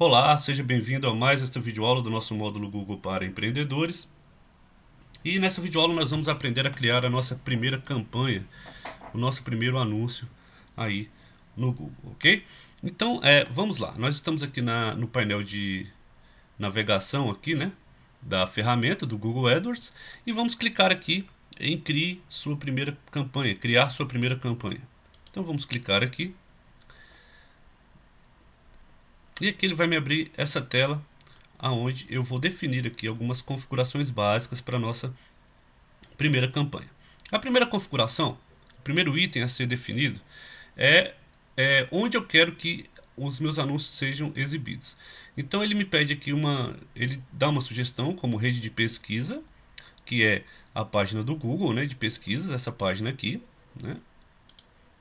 Olá, seja bem-vindo a mais esta videoaula do nosso módulo Google para empreendedores. E nessa videoaula nós vamos aprender a criar a nossa primeira campanha, o nosso primeiro anúncio aí no Google, ok? Então, vamos lá. Nós estamos aqui no painel de navegação aqui, né, da ferramenta do Google AdWords e vamos clicar aqui em Crie sua primeira campanha, criar sua primeira campanha. Então vamos clicar aqui. E aqui ele vai me abrir essa tela, aonde eu vou definir aqui algumas configurações básicas para a nossa primeira campanha. A primeira configuração, o primeiro item a ser definido é onde eu quero que os meus anúncios sejam exibidos. Então ele me pede aqui ele dá uma sugestão como rede de pesquisa, que é a página do Google, né, de pesquisas, essa página aqui, né?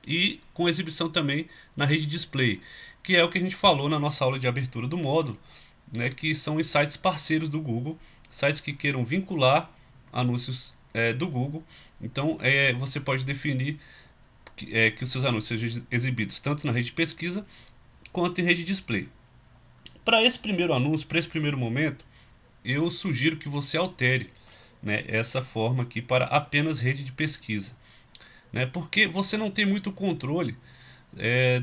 E com exibição também na rede display, que é o que a gente falou na nossa aula de abertura do módulo, né, que são os sites parceiros do Google, sites que queiram vincular anúncios do Google. Então você pode definir que os seus anúncios sejam exibidos tanto na rede de pesquisa quanto em rede display. Para esse primeiro anúncio, para esse primeiro momento, eu sugiro que você altere, né, essa forma aqui para apenas rede de pesquisa, né, porque você não tem muito controle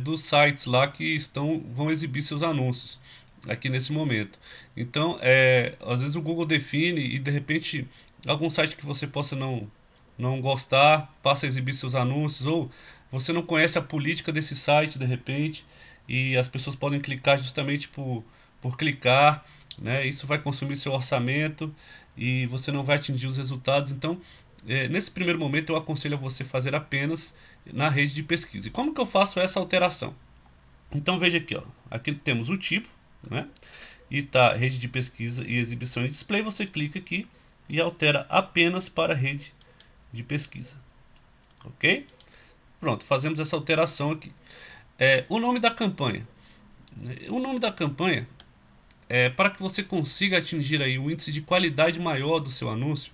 dos sites lá que vão exibir seus anúncios aqui nesse momento. Então, às vezes o Google define e de repente algum site que você possa não gostar passa a exibir seus anúncios, ou você não conhece a política desse site de repente e as pessoas podem clicar justamente por clicar, né? Isso vai consumir seu orçamento e você não vai atingir os resultados. Então, nesse primeiro momento eu aconselho a você fazer apenas na rede de pesquisa. E como que eu faço essa alteração? Então veja aqui, ó. Aqui temos o tipo, né? E tá rede de pesquisa e exibição e display. Você clica aqui e altera apenas para rede de pesquisa, ok? Pronto, fazemos essa alteração aqui. O nome da campanha. O nome da campanha para que você consiga atingir aí um índice de qualidade maior do seu anúncio.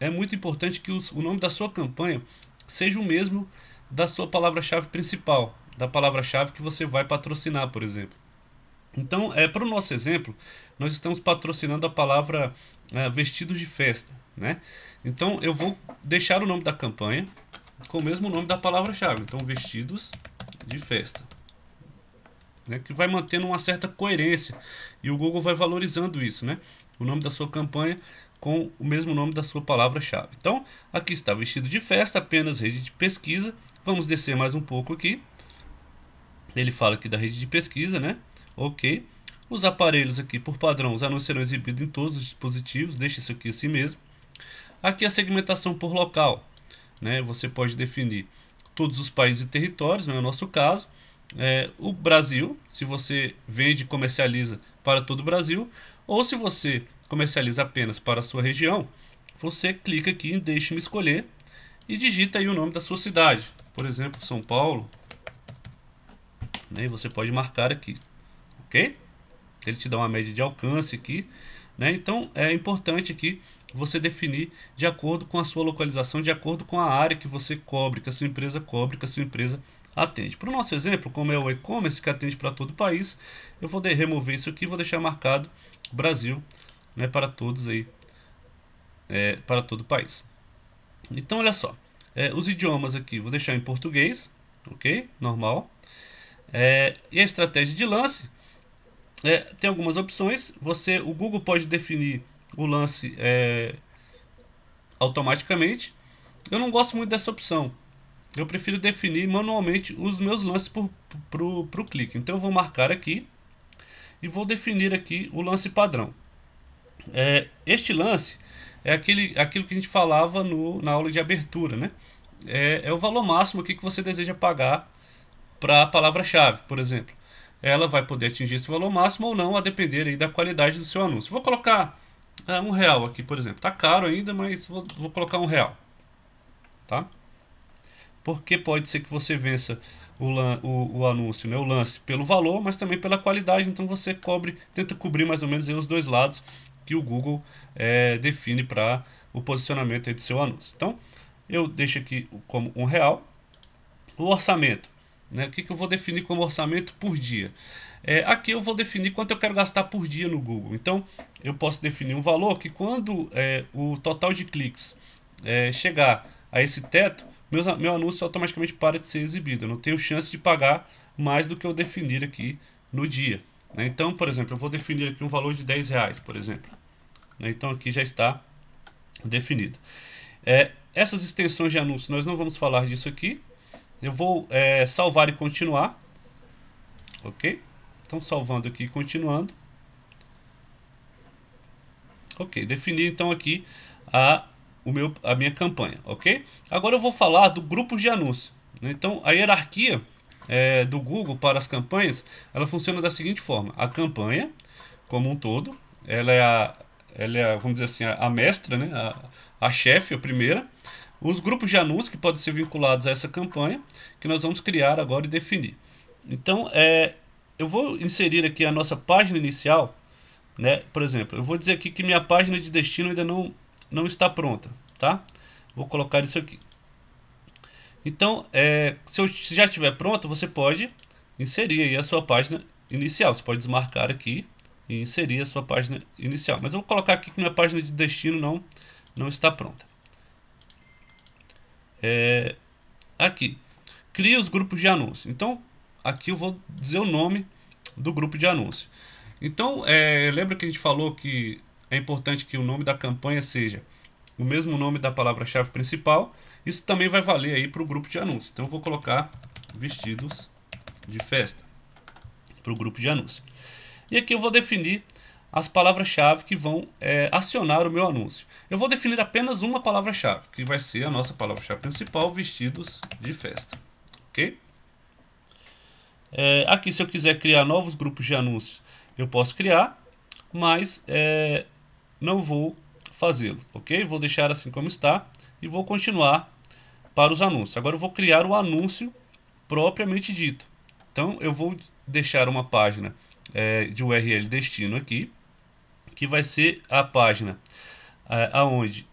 É muito importante que o nome da sua campanha seja o mesmo da sua palavra-chave principal, da palavra-chave que você vai patrocinar, por exemplo. Então, para o nosso exemplo, nós estamos patrocinando a palavra vestidos de festa, né? Então, eu vou deixar o nome da campanha com o mesmo nome da palavra-chave. Então, vestidos de festa, né? Que vai mantendo uma certa coerência e o Google vai valorizando isso, né? O nome da sua campanha com o mesmo nome da sua palavra-chave. Então, aqui está vestido de festa, apenas rede de pesquisa. Vamos descer mais um pouco aqui. Ele fala aqui da rede de pesquisa, né? Ok. Os aparelhos aqui, por padrão, os anúncios serão exibidos em todos os dispositivos. Deixa isso aqui assim mesmo. Aqui a segmentação por local, né? Você pode definir todos os países e territórios, não é o nosso caso. O Brasil, se você vende e comercializa para todo o Brasil, ou se você comercializa apenas para a sua região, você clica aqui em Deixe-me escolher e digita aí o nome da sua cidade, por exemplo, São Paulo, né? E você pode marcar aqui, ok? Ele te dá uma média de alcance aqui, né? Então é importante aqui você definir de acordo com a sua localização, de acordo com a área que você cobre, que a sua empresa cobre, que a sua empresa atende. Para o nosso exemplo, como é o e-commerce que atende para todo o país, eu vou remover isso aqui e vou deixar marcado Brasil, né, para todos aí, para todo o país. Então olha só, os idiomas aqui vou deixar em português, ok, normal. E a estratégia de lance tem algumas opções. O Google pode definir o lance automaticamente. Eu não gosto muito dessa opção. Eu prefiro definir manualmente os meus lances pro clique. Então eu vou marcar aqui e vou definir aqui o lance padrão. Este lance é aquilo que a gente falava na aula de abertura, né? É o valor máximo aqui que você deseja pagar para a palavra-chave, por exemplo. Ela vai poder atingir esse valor máximo ou não, a depender aí da qualidade do seu anúncio. Vou colocar R$1 aqui, por exemplo. Tá caro ainda, mas vou colocar R$1, tá? Porque pode ser que você vença o anúncio, né, o lance, pelo valor, mas também pela qualidade. Então você tenta cobrir mais ou menos aí os dois lados que o Google define para o posicionamento aí do seu anúncio. Então eu deixo aqui como R$1. O orçamento, né? O que eu vou definir como orçamento por dia? Aqui eu vou definir quanto eu quero gastar por dia no Google. Então eu posso definir um valor que quando o total de cliques chegar a esse teto, meu anúncio automaticamente para de ser exibido. Eu não tenho chance de pagar mais do que eu definir aqui no dia, né? Então, por exemplo, eu vou definir aqui um valor de R$10, por exemplo, né? Então aqui já está definido. Essas extensões de anúncio, nós não vamos falar disso aqui. Eu vou salvar e continuar. Ok? Então salvando aqui e continuando. Ok, defini então aqui a minha campanha, ok? Agora eu vou falar do grupo de anúncio, né? Então a hierarquia do Google para as campanhas, ela funciona da seguinte forma: a campanha como um todo, ela é vamos dizer assim, a mestra, né? A chefe, a primeira. Os grupos de anúncios que podem ser vinculados a essa campanha, que nós vamos criar agora e definir. Então, eu vou inserir aqui a nossa página inicial, né? Por exemplo, eu vou dizer aqui que minha página de destino ainda não está pronta, tá? Vou colocar isso aqui. Então, se já estiver pronta, você pode inserir aí a sua página inicial. Você pode desmarcar aqui e inserir a sua página inicial. Mas eu vou colocar aqui que minha página de destino não está pronta. Aqui, cria os grupos de anúncio. Então, aqui eu vou dizer o nome do grupo de anúncio. Então, lembra que a gente falou que é importante que o nome da campanha seja o mesmo nome da palavra-chave principal. Isso também vai valer aí para o grupo de anúncio. Então, eu vou colocar vestidos de festa para o grupo de anúncio. E aqui eu vou definir as palavras-chave que vão acionar o meu anúncio. Eu vou definir apenas uma palavra-chave, que vai ser a nossa palavra-chave principal, vestidos de festa. Ok? Aqui, se eu quiser criar novos grupos de anúncios, eu posso criar, mas não vou fazê-lo. Ok? Vou deixar assim como está e vou continuar para os anúncios. Agora eu vou criar o anúncio propriamente dito. Então eu vou deixar uma página de URL destino aqui, que vai ser a página aonde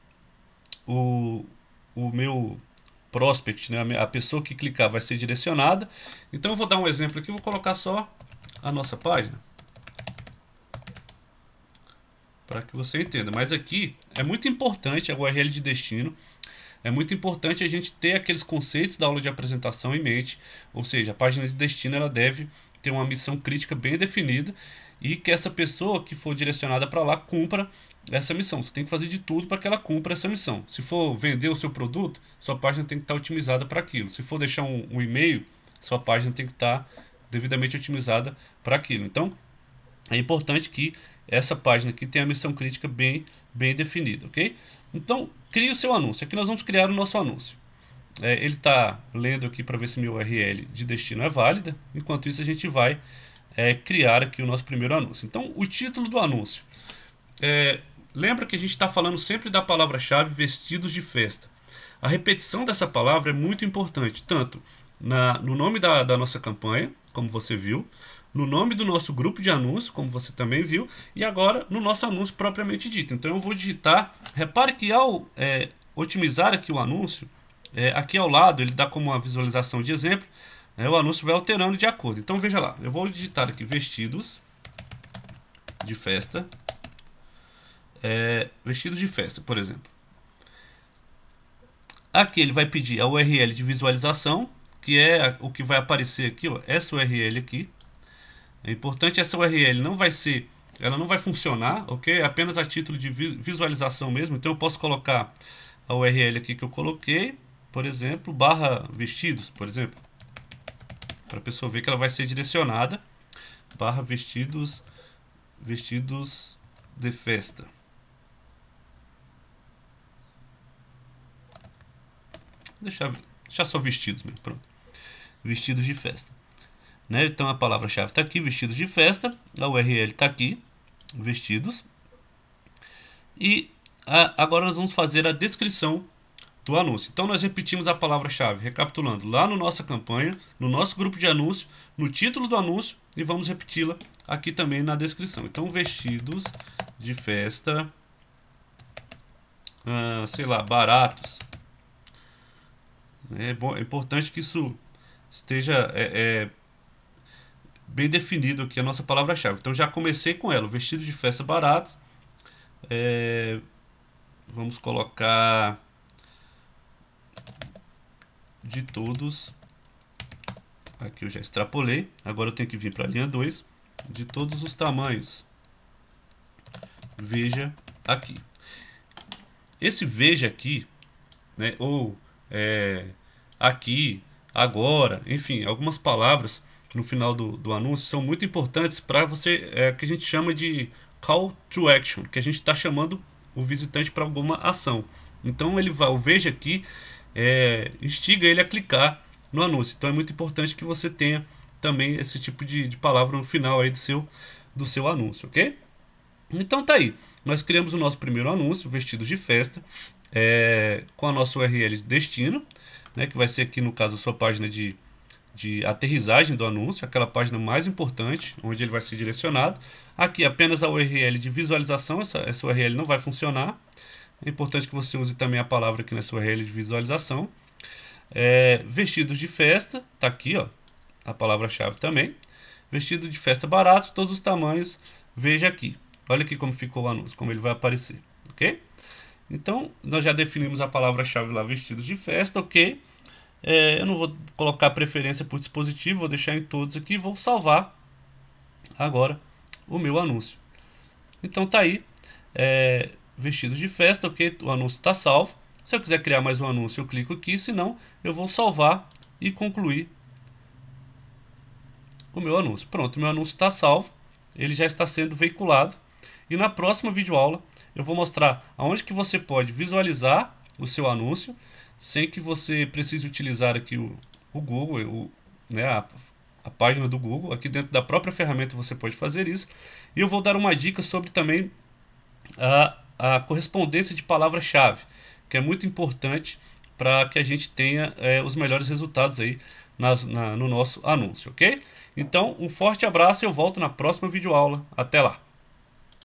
o meu prospect, né, a pessoa que clicar vai ser direcionada. Então eu vou dar um exemplo aqui, vou colocar só a nossa página para que você entenda. Mas aqui é muito importante a URL de destino. É muito importante a gente ter aqueles conceitos da aula de apresentação em mente, ou seja, a página de destino ela deve ter uma missão crítica bem definida e que essa pessoa que for direcionada para lá cumpra essa missão. Você tem que fazer de tudo para que ela cumpra essa missão. Se for vender o seu produto, sua página tem que estar otimizada para aquilo. Se for deixar um e-mail, sua página tem que estar devidamente otimizada para aquilo. Então, é importante que essa página aqui tenha a missão crítica bem definida, ok? Então, crie o seu anúncio. Aqui nós vamos criar o nosso anúncio. Ele está lendo aqui para ver se meu URL de destino é válida. Enquanto isso, a gente vai criar aqui o nosso primeiro anúncio. Então, o título do anúncio. Lembra que a gente está falando sempre da palavra-chave vestidos de festa. A repetição dessa palavra é muito importante, tanto no nome da nossa campanha, como você viu, no nome do nosso grupo de anúncio, como você também viu, e agora no nosso anúncio propriamente dito. Então eu vou digitar, repare que ao otimizar aqui o anúncio, aqui ao lado ele dá como uma visualização de exemplo, o anúncio vai alterando de acordo. Então veja lá, eu vou digitar aqui vestidos de festa, vestidos de festa, por exemplo. Aqui ele vai pedir a URL de visualização, que é o que vai aparecer aqui, ó, essa URL aqui. É importante, essa URL ela não vai funcionar, ok? É apenas a título de visualização mesmo. Então eu posso colocar a URL aqui que eu coloquei, por exemplo, /vestidos, por exemplo, para a pessoa ver que ela vai ser direcionada /vestidos de festa. Deixar só vestidos mesmo, pronto. Vestidos de festa. Né? Então a palavra-chave está aqui, vestidos de festa. A URL está aqui, vestidos. E agora nós vamos fazer a descrição do anúncio. Então nós repetimos a palavra-chave, recapitulando, lá na nossa campanha, no nosso grupo de anúncio, no título do anúncio, e vamos repeti-la aqui também na descrição. Então vestidos de festa, sei lá, baratos. É importante que isso esteja bem definido aqui a nossa palavra-chave. Então já comecei com ela, o vestido de festa barato. Vamos colocar de todos. Aqui eu já extrapolei. Agora eu tenho que vir para a linha 2. De todos os tamanhos. Veja aqui. Esse veja aqui, né, ou aqui, agora, enfim, algumas palavras no final do anúncio são muito importantes para você, que a gente chama de call to action, que a gente está chamando o visitante para alguma ação. Então ele vai, o veja aqui, instiga ele a clicar no anúncio. Então é muito importante que você tenha também esse tipo de palavra no final aí do seu anúncio, ok? Então tá aí, nós criamos o nosso primeiro anúncio, vestidos de festa, com a nossa URL de destino, né, que vai ser aqui no caso a sua página de aterrissagem do anúncio, aquela página mais importante, onde ele vai ser direcionado. Aqui apenas a URL de visualização, essa URL não vai funcionar. É importante que você use também a palavra aqui nessa URL de visualização. Vestidos de festa, tá aqui, ó, a palavra-chave também. Vestido de festa barato, todos os tamanhos, veja aqui. Olha aqui como ficou o anúncio, como ele vai aparecer, ok? Então, nós já definimos a palavra-chave lá, vestidos de festa, ok? Eu não vou colocar preferência por dispositivo, vou deixar em todos aqui e vou salvar agora o meu anúncio. Então tá aí, vestidos de festa, ok? O anúncio está salvo. Se eu quiser criar mais um anúncio, eu clico aqui, senão eu vou salvar e concluir o meu anúncio. Pronto, meu anúncio está salvo, ele já está sendo veiculado. E na próxima videoaula eu vou mostrar aonde que você pode visualizar o seu anúncio sem que você precise utilizar aqui o Google, a página do Google. Aqui dentro da própria ferramenta você pode fazer isso. E eu vou dar uma dica sobre também a correspondência de palavra-chave, que é muito importante para que a gente tenha os melhores resultados aí no nosso anúncio, ok? Então, um forte abraço e eu volto na próxima videoaula. Até lá!